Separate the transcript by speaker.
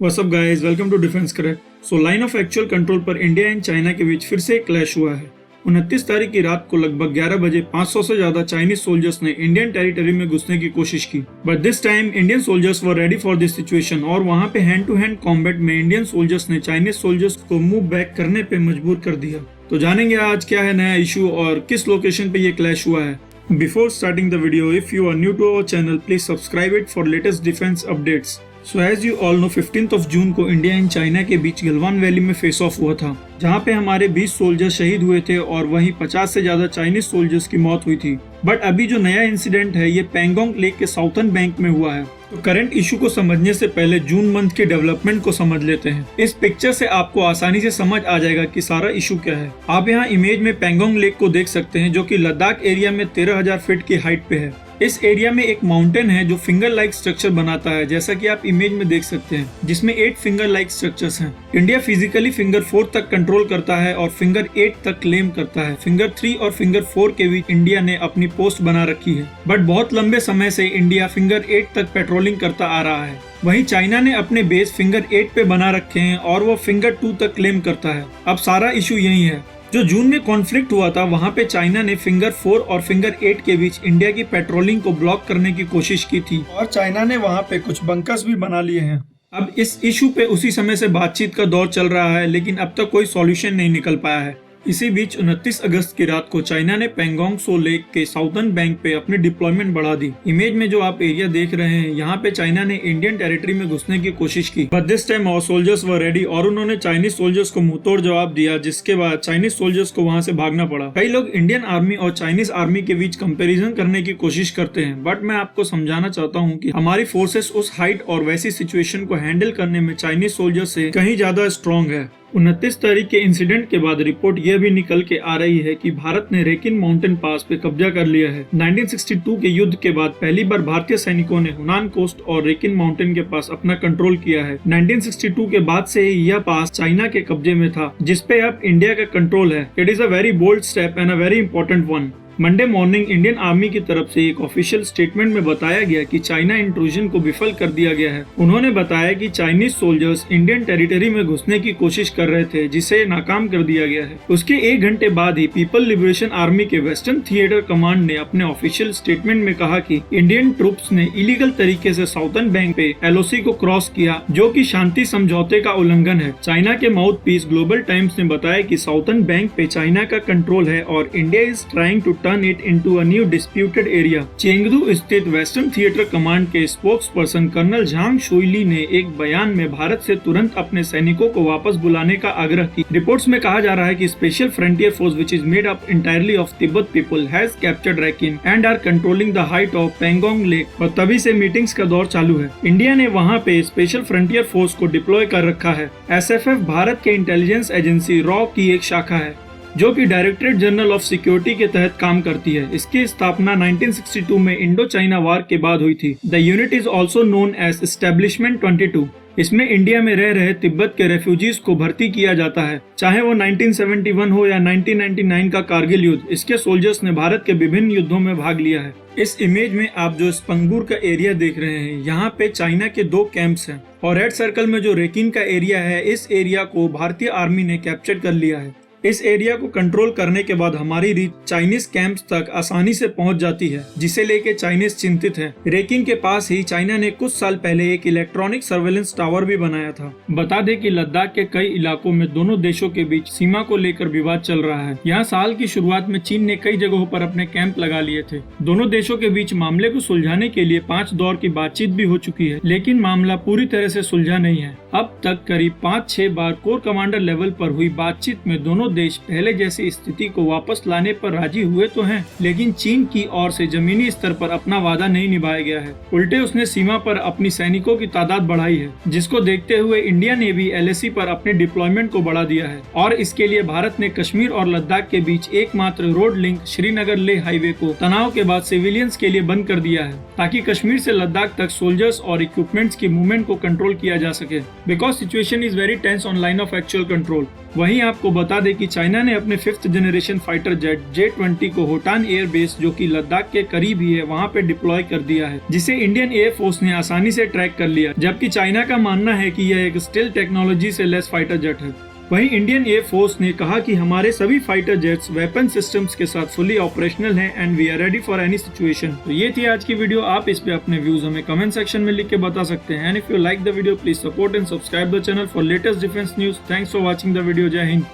Speaker 1: What's up guys, welcome to defence correct. So line of actual control पर India and China के बीच फिर से एक क्लैश हुआ है। 29 तारीख की रात को लगभग 11 बजे 500 से ज्यादा चाइनीज सोल्जर्स ने इंडियन टेरिटरी में घुसने की कोशिश की, but this time Indian soldiers were ready for this situation और वहां पे हैंड टू हैंड कॉम्बैट में इंडियन सोल्जर्स ने चाइनीज सोल्जर्स को मूव बैक करने पे मजबूर कर दिया। तो जानेंगे आज क्या है नया इशू और किस लोकेशन पे ये क्लैश हुआ है। Before starting the video, if you are new to our channel, please subscribe it for latest defense updates. So as you all know, 15th of June को इंडिया एंड चाइना के बीच Galwan valley में face of हुआ था, जहां पे हमारे 20 soldiers शहीद हुए थे और वहीं 50 से ज्यादा चाइनीज सोल्जर्स की मौत हुई थी। बट अभी जो नया इंसिडेंट है ये पेंगोंग लेक के साउथर्न बैंक में हुआ है। तो करंट इशू को समझने से पहले जून मंथ के डेवलपमेंट को समझ लेते हैं। इस पिक्चर से आपको आसानी से समझ आ जाएगा कि सारा इशू क्या है। आप यहाँ इमेज में पेंगोंग लेक को देख सकते हैं, जो कि लद्दाख एरिया में 13,000 फीट की हाइट पे है। इस एरिया में एक माउंटेन है जो फिंगर लाइक स्ट्रक्चर बनाता है, जैसा कि आप इमेज में देख सकते हैं, जिसमें 8 फिंगर लाइक स्ट्रक्चर्स हैं। इंडिया फिजिकली फिंगर 4 तक कंट्रोल करता है और फिंगर 8 तक क्लेम करता है। फिंगर 3 और फिंगर 4 के बीच इंडिया ने अपनी पोस्ट बना रखी है, बट बहुत लंबे समय से इंडिया फिंगर 8 तक पेट्रोलिंग करता आ रहा है। वहीं चाइना ने अपने बेस फिंगर 8 पे बना रखे हैं और वो फिंगर 2 तक क्लेम करता है। अब सारा इशू यही है। जो जून में कॉन्फ्लिक्ट हुआ था, वहां पे चाइना ने फिंगर 4 और फिंगर 8 के बीच इंडिया की पेट्रोलिंग को ब्लॉक करने की कोशिश की थी और चाइना ने वहां पे कुछ बंकर्स भी बना लिए हैं। अब इस इशू पे उसी समय से बातचीत का दौर चल रहा है, लेकिन अब तक कोई सॉल्यूशन नहीं निकल पाया है। इसी बीच 29 अगस्त की रात को चाइना ने पेंगोंग सो लेक के साउथर्न बैंक पे अपनी डिप्लॉयमेंट बढ़ा दी। इमेज में जो आप एरिया देख रहे हैं, यहाँ पे चाइना ने इंडियन टेरिटरी में घुसने की कोशिश की, but this time our soldiers were ready और उन्होंने चाइनीज सोल्जर्स को मुंहतोड़ जवाब दिया, जिसके बाद चाइनीज सोल्जर्स को वहां से भागना पड़ा। कई लोग इंडियन आर्मी और चाइनीज आर्मी के बीच कंपेरिजन करने की कोशिश करते हैं, बट मैं आपको समझाना चाहता हूँ कि हमारी फोर्सेस उस हाइट और वैसी सिचुएशन को हैंडल करने में चाइनीज सोल्जर्स से कहीं ज्यादा स्ट्रॉन्ग है। 29 तारीख के इंसिडेंट के बाद रिपोर्ट यह भी निकल के आ रही है कि भारत ने रेकिन माउंटेन पास पे कब्जा कर लिया है। 1962 के युद्ध के बाद पहली बार भारतीय सैनिकों ने हुनान कोस्ट और रेकिन माउंटेन के पास अपना कंट्रोल किया है। 1962 के बाद से ही यह पास चाइना के कब्जे में था, जिसपे अब इंडिया का कंट्रोल है। It is a very bold step and a very important one. Monday morning Indian army की तरफ से एक ऑफिशियल स्टेटमेंट में बताया गया कि चाइना इंट्रूजन को विफल कर दिया गया है। उन्होंने बताया कि चाइनीज सोल्जर्स इंडियन टेरिटरी में घुसने की कोशिश कर रहे थे, जिसे नाकाम कर दिया गया है। उसके 1 घंटे बाद ही पीपल लिबरेशन आर्मी के वेस्टर्न थिएटर कमांड ने अपने ऑफिशियल स्टेटमेंट में कहा कि इंडियन ट्रूप्स ने इलीगल तरीके से साउथर्न बैंक पे LOC को क्रॉस किया, जो कि शांति समझौते का उल्लंघन है। चाइना के माउथ पीस ग्लोबल टाइम्स ने बताया कि साउथर्न बैंक पे चाइना का कंट्रोल है और India is trying to turn it into a new disputed area। Chengdu स्थित वेस्टर्न थिएटर कमांड के spokesperson colonel Zhang Shuili ने एक बयान में भारत से तुरंत अपने सैनिकों को वापस बुलाने का आग्रह की। रिपोर्ट्स में कहा जा रहा है कि Special Frontier Force which is made up entirely of Tibet people has captured Rechin and are controlling the height of Pangong Lake. और तभी से मीटिंग्स का दौर चालू है। इंडिया ने वहाँ पे स्पेशल फ्रंटियर फोर्स को डिप्लॉय कर रखा है। SFF भारत के इंटेलिजेंस एजेंसी रॉ की एक शाखा है, जो कि डायरेक्टरेट जनरल ऑफ सिक्योरिटी के तहत काम करती है। इसकी स्थापना 1962 में इंडो चाइना वार के बाद हुई थी। The unit is also known as establishment 22। इसमें इंडिया में रह रहे तिब्बत के रेफ्यूजीज को भर्ती किया जाता है, चाहे वो 1971 हो या 1999 का कारगिल युद्ध। इसके सोल्जर्स ने भारत के विभिन्न युद्धों में भाग लिया है। इस इमेज में आप जो स्पंगूर का एरिया देख रहे हैं, यहाँ पे चाइना के 2 कैंप्स हैं और रेड सर्कल में जो रेकिन का एरिया है, इस एरिया को भारतीय आर्मी ने कैप्चर कर लिया है। इस एरिया को कंट्रोल करने के बाद हमारी रीच चाइनीज कैंप्स तक आसानी से पहुंच जाती है, जिसे लेके चाइनीज चिंतित है। रेकिन के पास ही चाइना ने कुछ साल पहले एक इलेक्ट्रॉनिक सर्वेलेंस टावर भी बनाया था। बता दें कि लद्दाख के कई इलाकों में दोनों देशों के बीच सीमा को लेकर विवाद चल रहा है। यहाँ साल की शुरुआत में चीन ने कई जगहों पर अपने कैंप लगा लिए थे। दोनों देशों के बीच मामले को सुलझाने के लिए 5 दौर की बातचीत भी हो चुकी है, लेकिन मामला पूरी तरह से सुलझा नहीं है। अब तक करीब 5-6 बार कोर कमांडर लेवल पर हुई बातचीत में दोनों देश पहले जैसी स्थिति को वापस लाने पर राजी हुए तो हैं, लेकिन चीन की ओर से जमीनी स्तर पर अपना वादा नहीं निभाया गया है। उल्टे उसने सीमा पर अपनी सैनिकों की तादाद बढ़ाई है, जिसको देखते हुए इंडिया ने भी LAC पर अपने डिप्लॉयमेंट को बढ़ा दिया है। और इसके लिए भारत ने कश्मीर और लद्दाख के बीच एकमात्र road link Srinagar Leh highway को तनाव के बाद सिविलियंस के लिए बंद कर दिया है, ताकि कश्मीर से लद्दाख तक सोल्जर्स और इक्विपमेंट्स की मूवमेंट को कंट्रोल किया जा सके, because situation is very tense on line of actual control. वहीं आपको बता दें कि कि चाइना ने अपने 5th generation fighter jet J-20 को होटान एयर बेस, जो कि लद्दाख के करीब ही है, वहां पे डिप्लॉय कर दिया है, जिसे इंडियन एयर फोर्स ने आसानी से ट्रैक कर लिया, जबकि चाइना का मानना है कि यह एक स्टेल्थ टेक्नोलॉजी से लेस फाइटर जेट है। वहीं इंडियन एयर फोर्स ने कहा कि हमारे सभी फाइटर जेट्स वेपन सिस्टम्स के साथ फुली ऑपरेशनल हैं and we are ready for any situation. तो ये थी आज की वीडियो। आप इस पे अपने व्यूज हमें कमेंट सेक्शन में लिख के बता सकते हैं। And if you like the video, please support and subscribe the channel for latest defence news. Thanks for watching the video. जय हिंद।